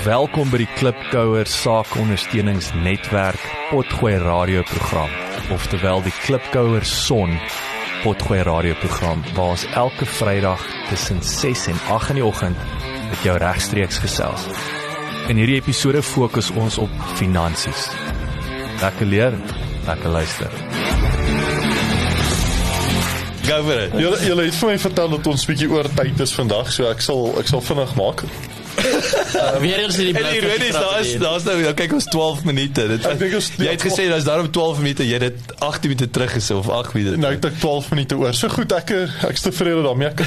Welkom by die Klipkouer Saakondersteuningsnetwerk Potgooi radioprogram, oftewel die Klipkouer Son Potgooi radioprogram, waar ons elke Vrydag tussen 6 en 8 in die oggend met jou regstreeks gesels. In hierdie episode fokus ons op finansies. Lekker leer, lekker luister. Go vir dit. Julle het vir my vertel dat ons bietjie oor tyd is vandag, so ek sal vinnig maak. Weer eens die daar's nou, kyk ons 12 minute. Jy het gesê daar's daarom 12 minute, jy het dit 18 minute terug gesê of 8 minute. Nou het ek 12 minute oor. So goed, ek is tevrede daarmee. Ek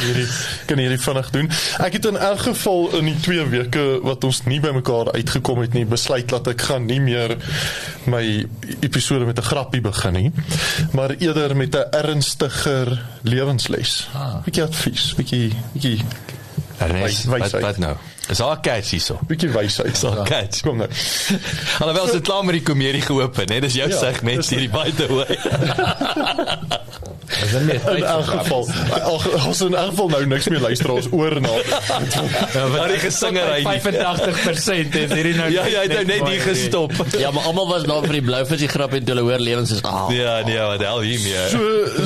kan hierdie vinnig doen. Ek het in elk geval in die 2 weke wat ons nie by mekaar uitgekom het nie, besluit dat ek gaan nie meer my episode met 'n grappie begin nie, maar eerder met 'n ernstiger lewensles. Bietjie advies, bietjie Wat nou? Is daar 'n catch hierso? Bietjie wysheid. Is daar 'n catch? Kom nou. Alhoewel se klaar met die komedie geopen, hè? Dis jou segment hierdie by the way. In elk geval, ons in elk geval nou niks meer luister ons oor na. Maar die gesingery 85% is hierdie nou. Ja, hy het nou net hier gestop. Ja, maar almal was daar vir die blouvis die grap en toe hulle hoor lewens is Ja, nee, wat hel hiermee.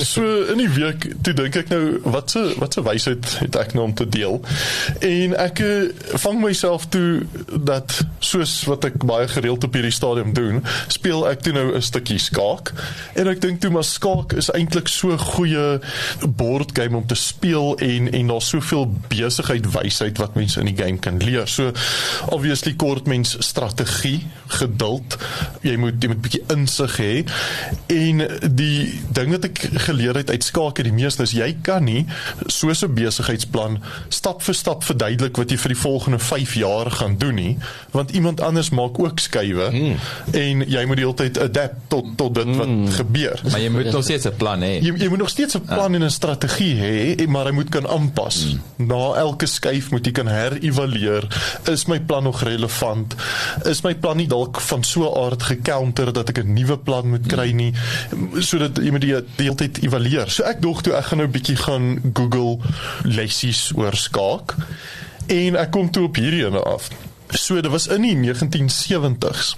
So in die week, toe dink ek nou, wat se wysheid het ek nou om te deel? En ek vang myself toe dat, soos wat ek baie gereeld op hierdie stadium doen, speel ek toe nou 'n stukkie skaak. En ek dink toe, maar skaak is eintlik so goeie boardgame om te speel en daar's soveel besigheid, wysheid wat mense in die game kan leer. So obviously kort mens strategie, geduld, jy moet bietjie insig hê. En die ding wat ek geleer het uit skaak die meeste is, jy kan nie soos 'n besigheidsplan stap vir stap verduidelik wat jy vir die volgende 5 jaar gaan doen nie, want iemand anders maak ook skuwe en jy moet die hele tyd adapt tot dit wat gebeur. Maar jy moet nog steeds 'n plan hê. Jy moet nog steeds 'n plan en 'n strategie hê, maar hy moet kan aanpas. Na elke skuif moet jy kan herevalueer. Is my plan nog relevant? Is my plan nie dalk van so 'n aard gecounter dat ek 'n nuwe plan moet kry nie? Sodat jy moet die hele tyd evalueer. So ek dog toe ek gaan nou 'n bietjie gaan Google lessies oor skaak. En ek kom toe op hierdie ene af. So, dit was in die 1970s,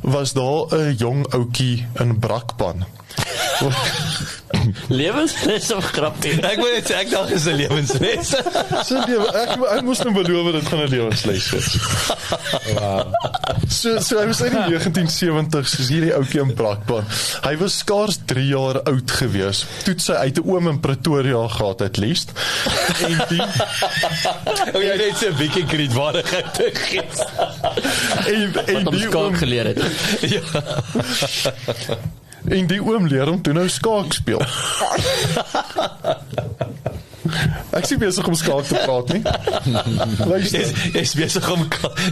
was daar 'n jong ouetjie in Brakpan. lewensles of grappie? Ek wil net sê, ek dink is 'n lewensles. Ek moes nou beloof dit gaan 'n lewensles wees. So hy was in die 1970s, soos hierdie ouetjie in Brakpan. Hy was skaars 3 jaar oud gewees. Toe sy uit 'n oom in Pretoria gehad at least. En die jy net so 'n bietjie kredietwaardigheid te gee. Wat om skaak geleer het. Ja. En die oom leer hom toe nou skaak speel. Ek is besig om skaak te praat nie. Luister. Jy's besig om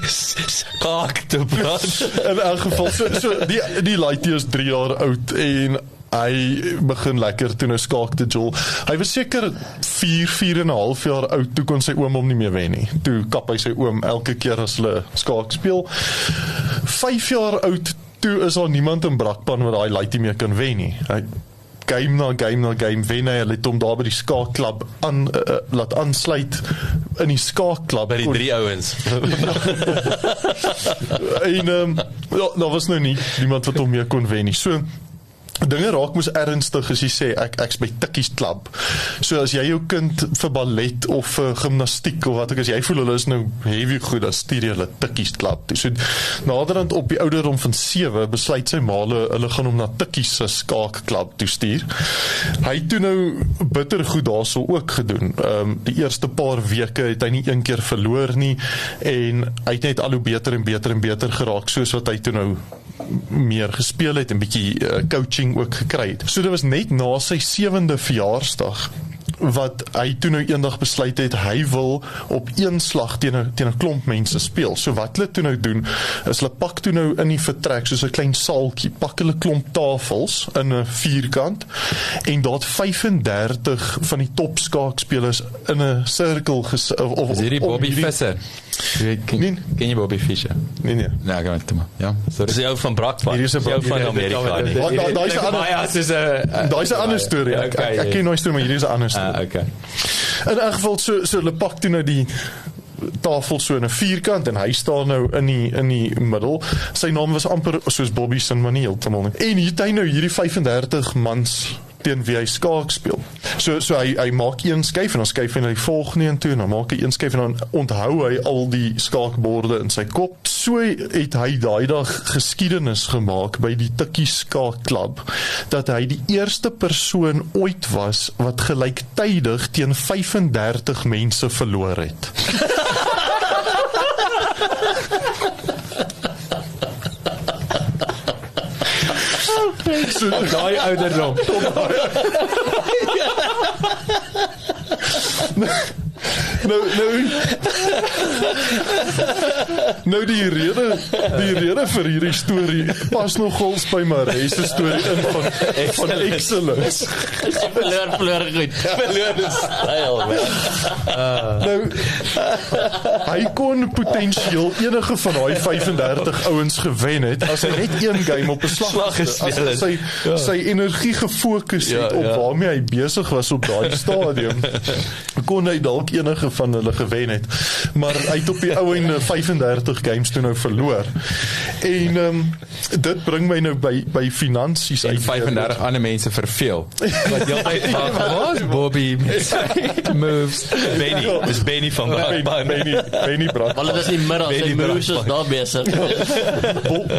skaak te praat. In elk geval, so die laaitjie is 3 jaar oud en hy begin lekker toe nou skaak te jol. Hy was seker 4 en 'n half jaar oud, toe kon sy oom hom nie meer wen nie. Toe kap hy sy oom elke keer as hulle skaak speel. 5 jaar oud, toe is daar niemand in Brakpan wat daai laaitjie meer kan wen nie. Hy game na game wen hy, het hom daar by die skaakklub laat aansluit in die skaakklub. By die 3 ouens. En daar was nou nie niemand wat hom meer kon wen nie. So dinge raak moes ernstig as jy sê ek's by Tikkies klub. So as jy jou kind vir ballet of vir gimnastiek of wat ook as jy voel hulle is nou heavy goed, dan stuur jy hulle Tikkies klub toe. So naderhand op die ouderdom van 7 besluit sy ma hulle gaan hom na Tikkies se skaakklub toe stuur. Hy het toe nou bitter goed daarso ook gedoen. Die eerste paar weke het hy nie een keer verloor nie en hy het net al hoe beter en beter geraak soos wat hy toe nou meer gespeel het en bietjie coaching ook gekry het. So dit was net na sy 7de verjaarsdag wat hy toe nou eendag besluit het, hy wil op een slag teen 'n klomp mense speel. So wat hulle toe nou doen, is hulle pak toe nou in die vertrek, soos 'n klein saaltjie, pak hulle klomp tafels in 'n vierkant, en daar het 35 van die top skaakspelers in 'n sirkel is hierdie Bobby Visser? Ken jy Bobby Fischer? Nee. Nee, gaan we toe maar. Ja, sorry. Dis jou van Brakpan. Hier is 'n jou van Amerika nie. Daai is 'n ander storie. Ek ken nooit storie, maar hier is 'n ander storie. Okay. In elk geval so hulle pak toe nou die tafel so in 'n vierkant en hy staan nou in die middel. Sy naam was amper soos Bobby Sinma nie heeltemal nie. En hier het hy nou hierdie 35 mans teen wie hy skaak speel. So hy maak een skuif en dan skuif hy na die volgende een toe en dan maak hy een skuif en dan onthou hy al die skaakborde in sy kop. So het hy daai dag geskiedenis gemaak by die Tikkie Skaakklub dat hy die eerste persoon ooit was wat gelyktydig teen 35 mense verloor het. So daai ouderdom. Nou die rede vir hierdie storie pas nogals by Maree se storie in van excellence. Verloor goed. Verloor is styl, man. Nou, hy kon potensieel enige van daai 35 ouens gewen het as hy net een game op 'n slag gespeel het. As sy energie gefokus het op waarmee hy besig was op daai stadium, kon hy dalk enige van hulle gewen het. Maar hy het op die ou einde 35 games toe nou verloor. En dit bring my nou by finansies uit. En 35 ander mense verveel. Wat heeltyd was Bobby moves. Dis Benny van Benny Brak. Hulle is nie middag, sy broers is daar besig.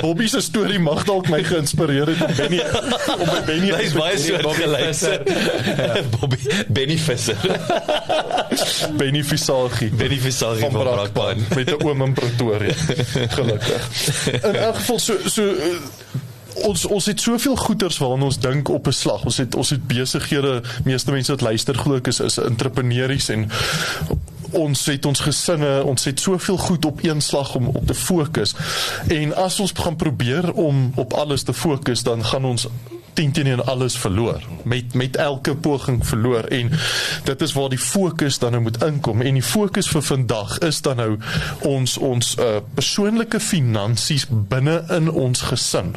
Bobby se storie mag dalk my geïnspireer het om Benny Hy's baie soortgelyk. Benny Visser. Benny Visagie van Brakpan met 'n oom in Pretoria. Gelukkig. In elk geval ons het soveel goeders waaraan ons dink op 'n slag. Ons het besighede, meeste mense wat luister glo ek is entrepreneurs en ons het ons gesinne, ons het soveel goed op een slag om op te fokus. En as ons gaan probeer om op alles te fokus, dan gaan ons 10 alles verloor, met elke poging verloor, en dit is waar die fokus dan nou moet inkom, en die fokus vir vandag is dan nou ons persoonlike finansies binne in ons gesin.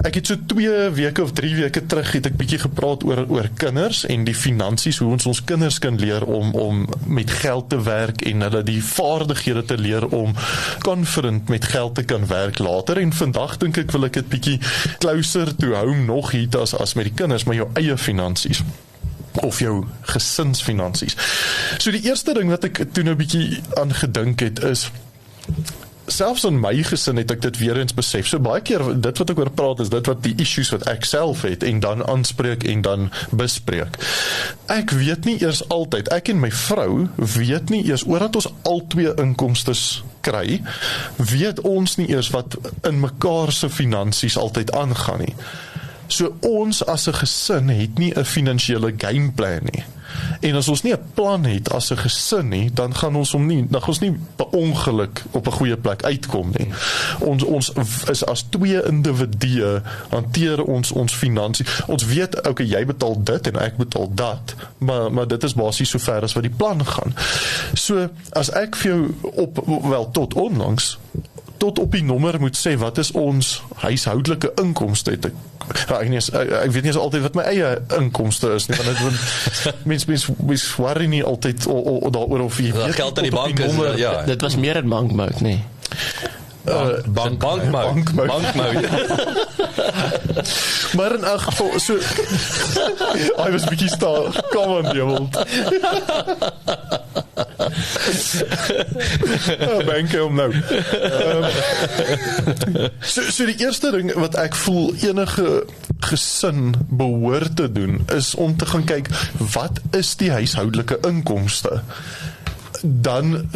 Ek het so 2 weke of 3 weke terug het ek bietjie gepraat oor kinders en die finansies, hoe ons kinders kan leer om met geld te werk en hulle die vaardighede te leer om confident met geld te kan werk later, en vandag dink ek wil ek dit bietjie closer to home nog hier as met die kinders, maar jou eie finansies of jou gesinsfinansies. So die eerste ding wat ek toe nou bietjie aan gedink het is, selfs in my gesin het ek dit weer eens besef. So baie keer, dit wat ek oor praat, is dit wat die issues wat ek self het, en dan aanspreek en dan bespreek. Ek weet nie eers altyd, ek en my vrou weet nie eers, oordat ons al 2 inkomstes kry, weet ons nie eers wat in mekaar se finansies altyd aangaan nie. So ons as 'n gesin het nie 'n finansiële gameplan nie. En as ons nie 'n plan het as 'n gesin nie, dan gaan ons nie per ongeluk op 'n goeie plek uitkom nie. Ons is as 2 individue, hanteer ons finansies. Ons weet, okay, jy betaal dit en ek betaal dat, maar dit is basies so ver as wat die plan gaan. So, as ek vir jou tot onlangs, tot op die nommer moet sê, wat is ons huishoudelike inkomste, het ek weet nie altyd wat my eie inkomste is nie, want mens worry nie altyd daaroor of jy weet geld in die bank is, ja. Dit was meer in bankmode, nee. Bankmode. Maar in elk geval, so hy was bietjie staan, kom aan die hond. Bank om nou. So die eerste ding wat ek voel enige gesin behoort te doen, is om te gaan kyk, wat is die huishoudelike inkomste? Dan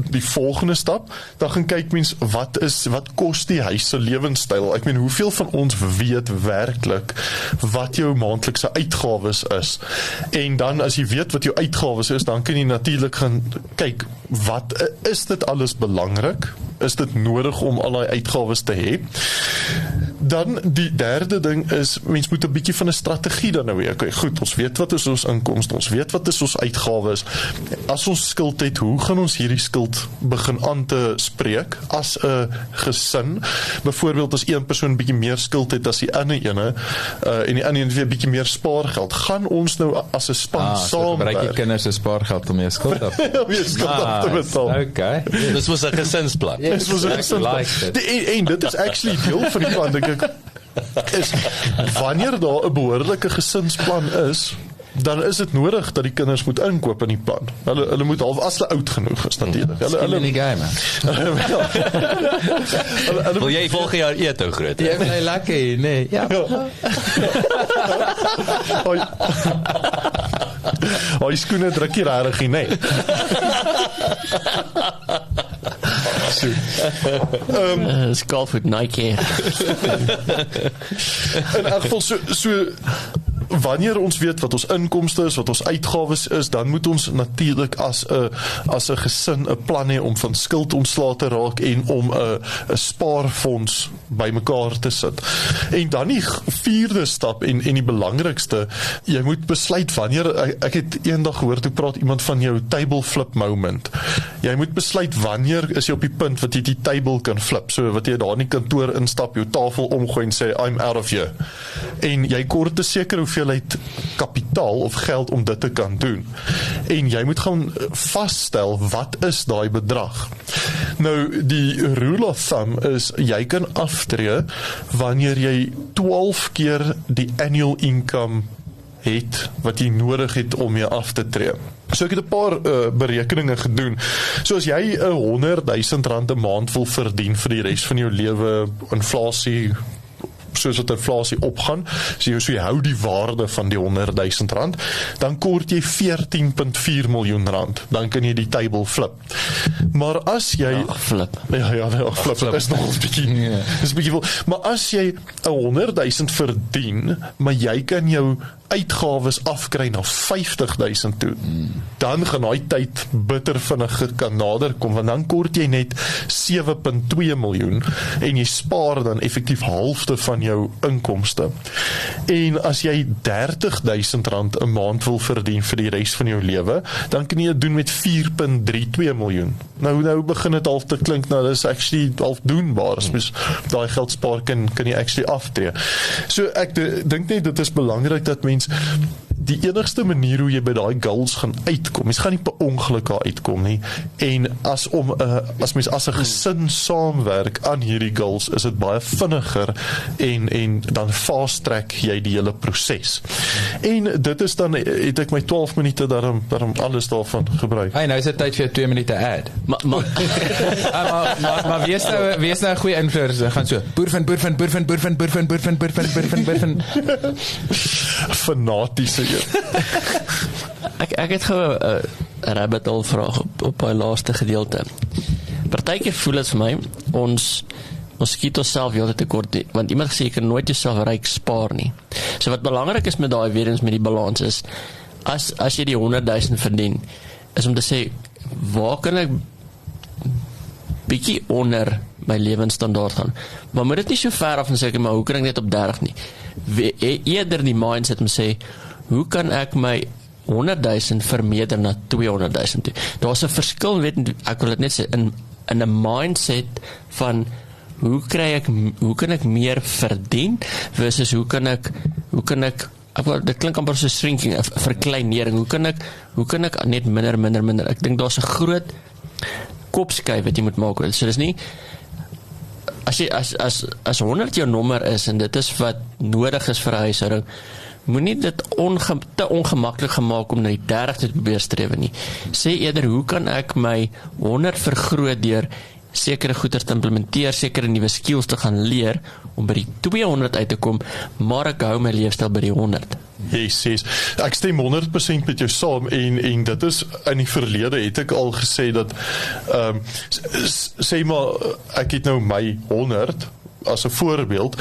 die volgende stap, dan gaan kyk mens, wat kos die huis se lewenstyl? Ek meen, hoeveel van ons weet werklik wat jou maandelikse uitgawes is? En dan as jy weet wat jou uitgawes is, dan kan jy natuurlik gaan kyk, is dit alles belangrik? Is dit nodig om al die uitgawes te hê? Dan die derde ding is, mens moet 'n bietjie van 'n strategie dan nou hê. Okay, goed, ons weet wat is ons inkomste, ons weet wat is ons uitgawes. As ons skuld het, hoe gaan ons hierdie skuld begin aan te spreek as 'n gesin? Byvoorbeeld as een persoon bietjie meer skuld het as die ander ene, en die ander een weer bietjie meer spaargeld, gaan ons nou as 'n span gebruik saamwerk? die kinders se spaargeld om jou skuld af Om jou skuld af te betaal. Okay. Dis was 'n gesinsplan. Dis was 'n gesinsplan. En dit is actually deel van die plan, dink ek, is wanneer daar 'n behoorlike gesinsplan is, dan is dit nodig dat die kinders moet inkoop in die plan. Hulle moet half as hulle oud genoeg is natuurlik. Hulle in die game. Wil jy volgende jaar eet ou groot? Jy bly lekker hier, nee. Ja. Hy skoene druk hier regtig nie. Skalfoot Nike. In elk geval so wanneer ons weet wat ons inkomste is, wat ons uitgawes is, dan moet ons natuurlik as 'n gesin 'n plan hê om van skuld ontslae te raak en om 'n spaarfonds bymekaar te sit. En dan die vierde stap en die belangrikste, jy moet besluit wanneer, ek het eendag gehoor toe praat iemand van jou table flip moment. Jy moet besluit wanneer is jy op die punt wat jy die table kan flip, so wat jy daar in die kantoor instap, jou tafel omgooi en sê I'm out of here. En jy kort 'n sekere hoeveelheid kapitaal of geld om dit te kan doen. En jy moet gaan vasstel wat is daai bedrag. Nou die rule of thumb is jy kan aftree wanneer jy 12 keer die annual income het wat jy nodig het om jy af te tree. So ek het 'n paar berekeninge gedoen. So as jy 100,000 rand 'n maand wil verdien vir die res van jou lewe, inflasie soos wat inflasie opgaan, so jy hou die waarde van die 100,000 rand, dan kort jy 14.4 miljoen rand. Dan kan jy die table flip. Maar as jy flip. Flip is nog 'n bietjie. Dis 'n bietjie veel. Maar as jy 100,000 verdien, maar jy kan jou uitgawes afkry na 50,000 toe, dan gaan daai tyd bitter vinnig kan naderkom, want dan kort jy net 7.2 miljoen en jy spaar dan effektief halfte van jou inkomste. En as jy 30,000 rand 'n maand wil verdien vir die res van jou lewe, dan kan jy dit doen met 4.32 miljoen. Nou begin dit half te klink, nou dis actually half doenbaar, as mens daai geld spaar kan jy actually aftree. So ek dink net dit is belangrik dat mens die enigste manier hoe jy by daai goals gaan uitkom, mens gaan nie per ongeluk daar uitkom nie, en as mens as 'n gesin saamwerk aan hierdie goals, is dit baie vinniger en dan fast track jy die hele proses. En dit is dan, het ek my 12 minute daarom alles daarvan gebruik. Hey, nou is dit tyd vir 2 minute ad. Maar wie is nou 'n goeie influencer? Gaan so, boer vind. Fanatiese een. Ek het gou 'n rabbit hole vraag op daai laaste gedeelte. Partykeer voel dit vir my, ons skiet onsself heeltyd tekort, want iemand gesê jy kan nooit jouself ryk spaar nie. So wat belangrik is met daai weer eens met die balans is, as jy die 100,000 verdien, is om te sê, waar kan ek bietjie onder my lewensstandaard gaan? Maar moet dit nie so ver af en sê, maar hoe kan ek net op 30 nie? Eerder die mindset om sê, hoe kan ek my 100,000 vermeerder na 200,000 toe? Daar's 'n verskil, ek wil dit net sê, in 'n mindset van hoe kan ek meer verdien versus hoe kan ek dit klink amper so shrinking, verkleinering. Hoe kan ek net minder? Ek dink daar's 'n groot kopskuif wat jy moet maak. So dis nie as 100 jou nommer is en dit is wat nodig is vir 'n huishouding, moenie dit te ongemaklik gemaak om na die 30 te probeer streef nie. Sê eerder, hoe kan ek my 100 vergroot deur sekere goeders te implementeer, sekere nuwe skills te gaan leer om by die 200 uit te kom, maar ek hou my leefstyl by die 100. Yes. Ek stem 100% met jou saam en dit is in die verlede het ek al gesê dat sê maar ek het nou my 100 as 'n voorbeeld.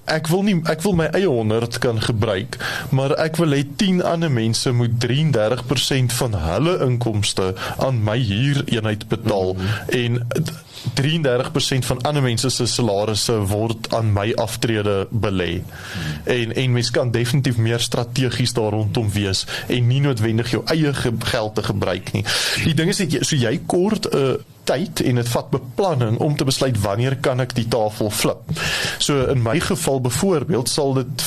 Ek wil my eie 100 kan gebruik, maar ek wil hê 10 ander mense moet 33% van hulle inkomste aan my huureenheid betaal. En 33% van ander mense se salarisse word aan my aftrede belê. En mens kan definitief meer strategies daar rondom wees en nie noodwendig jou eie geld te gebruik nie. Die ding is dat so jy kort tyd en dit vat beplanning om te besluit wanneer kan ek die tafel flip. So in my geval byvoorbeeld sal dit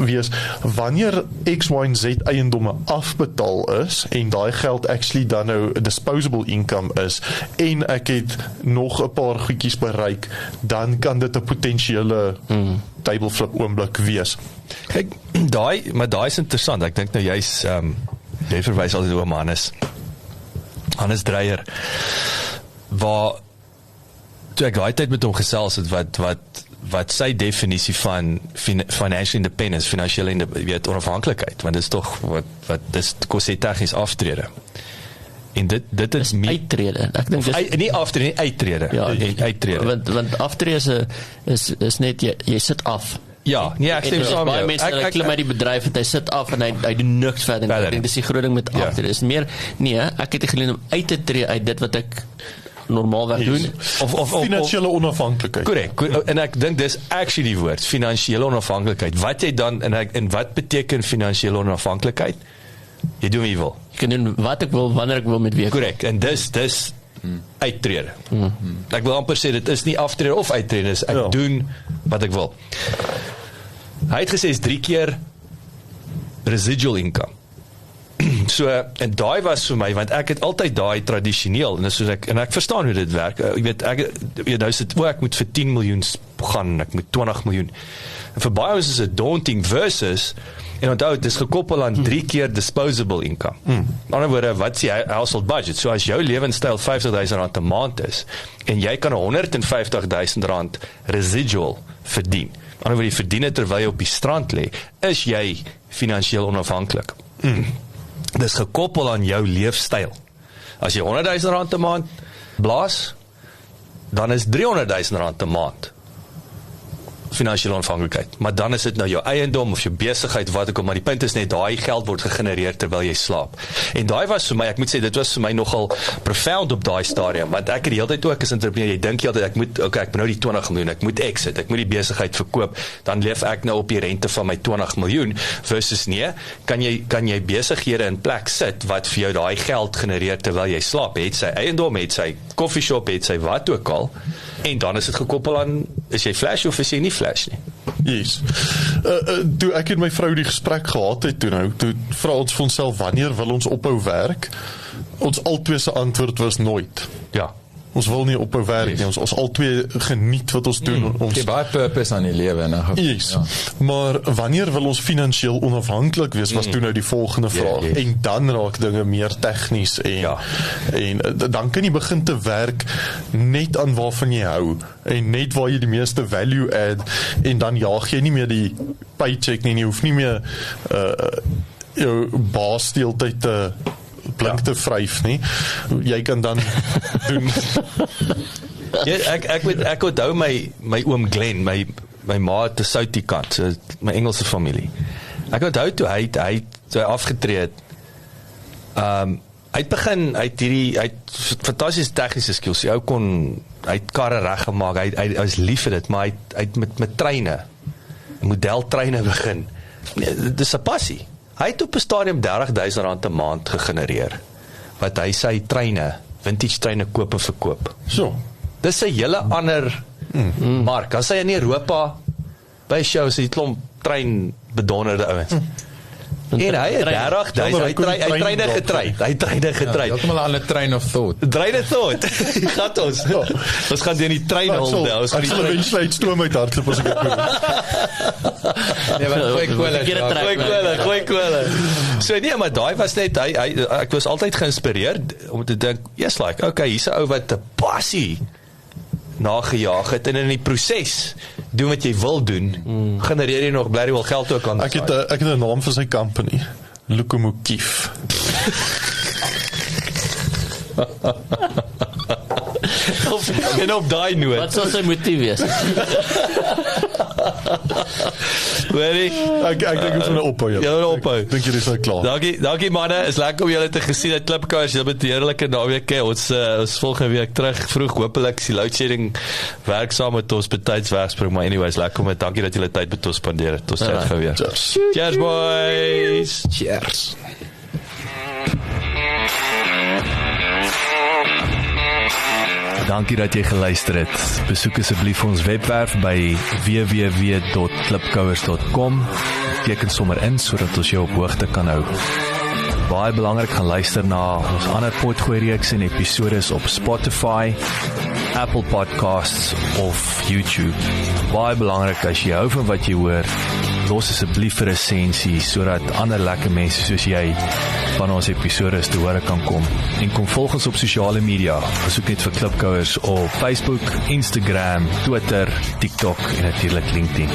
wees wanneer X, Y en Z eiendomme afbetaal is en daai geld actually dan nou disposable income is en ek het nog 'n paar goedjies bereik, dan kan dit 'n potensiële table flip oomblik wees. Kyk, maar daai is interessant. Ek dink nou jy's jy verwys altyd oor Hannes Dreyer, waar toe ek daai tyd met hom gesels het wat sy definisie van financial independence, finansiële onafhanklikheid, want dit is tog wat dis kos hy tegnies aftrede. En dit is uittrede. Ek dink nie aftrede, nie uittrede. Ja, uittrede. Want aftrede is net jy sit af. Ja, nee, ek stem saam met jou. Mense klim uit die bedryf en hy sit af en hy doen niks verder. Ek dink dis die groot ding met aftrede. Dis meer ek het geleer om uit te tree uit dit wat ek normaalweg doen. Of finansiële onafhanklikheid. Korrek. En ek dink dis actually die woord, finansiële onafhanklikheid. Wat jy dan en wat beteken finansiële onafhanklikheid? Jy doen wat jy wil. Ek kan doen wat ek wil, wanneer ek wil, met wie ek wil. Korrek. En dis uittrede. Ek wil amper sê dit is nie aftrede of uittrede, dis ek doen wat ek wil. Hy het gesê is 3 keer residual income. So, en daai was vir my, want ek het altyd daai tradisioneel, en ek verstaan hoe dit werk, jy weet, nou sit, ek moet vir 10 miljoen gaan, ek moet 20 miljoen, en vir baie is dit daunting versus, en onthou, dit is gekoppel aan 3 keer disposable income. In ander woorde, wat is die household budget? So as jou lewenstyl R50,000 'n maand is, en jy kan R150,000 residual verdien, in ander woorde, jy verdien het terwyl jy op die strand lê, is jy finansiëel onafhanklik. Dis gekoppel aan jou leefstyl. As jy R100,000 'n maand blaas, dan is R300,000 'n maand finansiële onafhanklikheid. Maar dan is dit nou jou eiendom of jou besigheid, wat ook al, maar die punt is net, daai geld word gegenereer terwyl jy slaap. En daai was vir my, ek moet sê, dit was vir my nogal profound op daai stadium, want ek het die hele tyd ook as entrepreneur, jy dink jy ek moet nou die 20 miljoen, ek moet exit, ek moet die besigheid verkoop, dan leef ek nou op die rente van my 20 miljoen, versus nee, kan jy besighede in plek sit, wat vir jou daai geld genereer terwyl jy slaap, het sy eiendom, het sy coffeeshop, het sy wat ook al, en dan is dit gekoppel aan, is jy flash of is jy nie flash nie? Yes. Toe ek en my vrou die gesprek gehad het, toe vra ons vir onsself, wanneer wil ons ophou werk? Ons albei se antwoord was nooit. Ja. Ons wil nie ophou werk nie, ons albei geniet wat ons doen. Ons het baie purpose aan die lewe. Yes. Maar wanneer wil ons finansiëel onafhanklik wees, was toe nou die volgende vraag. En dan raak dinge meer tegnies en dan kan jy begin te werk net aan waarvan jy hou en net waar jy die meeste value add en dan jaag jy nie meer die paycheck nie, jy hoef nie meer jou baas die hele tyd te blink te vryf nie. Jy kan dan doen. Ek onthou my oom Glenn, my ma te Soutie kant, so my Engelse familie. Ek onthou toe hy afgetree het. Hy het fantasties tegniese skills. Hy het karre reggemaak, hy was lief vir dit, maar hy het met treine, modeltreine begin. Dis 'n passie. Hy het op 'n stadium R30,000 'n maand gegenereer, wat hy sy treine, vintage treine koop en verkoop. So. Dis 'n hele ander mark. As hy in Europa by shows die klomp trein bedonderde ouens. En hy het 30,000, hy treine getrei. Heeltemal aan 'n train of thought. Train of thought. Gat ons. Ons gaan deur die trein hol. Ons gaan die trein stroom uit hardloop as ek dit doen. Nee, maar gooi kwelle. So nee, maar daai was net ek was altyd geïnspireerd om te dink, yes, like, okay, hier's 'n ou wat 'n passie nagejaag het en in die proses doen wat jy wil doen, genereer jy nog bly wel geld ook aan. Ek het 'n naam vir sy company, Lokomotief. En op daai noot. Wat sal sy motief wees? Ek dink ons moet ophou. Ja, ophou. Dink jy dis nou klaar? Dankie manne, is lekker om julle te gesien uit Klipkouers. Julle met 'n heerlike naweek. Ons volgende week terug vroeg. Hoopelik is die load shedding werk saam met ons betyds wegspring, maar anyways, lekker om. Dankie dat julle tyd met ons spandeer het. Ons sien gou weer. Cheers boys. Cheers. Dankie dat jy geluister het. Besoek asseblief ons webwerf by www.klipkouers.com. Teken sommer in sodat ons jou op hoogte kan hou. Baie belangrik, gaan luister na ons ander potgooi reeks en episodes op Spotify, Apple Podcasts of YouTube. Baie belangrik, as jy hou van wat jy hoor, los asseblief 'n resensie sodat ander lekker mense soos jy van ons episodes te hore kan kom. En kom volg ons op sosiale media. Besoek net vir Klipkouers op Facebook, Instagram, Twitter, TikTok en natuurlik LinkedIn.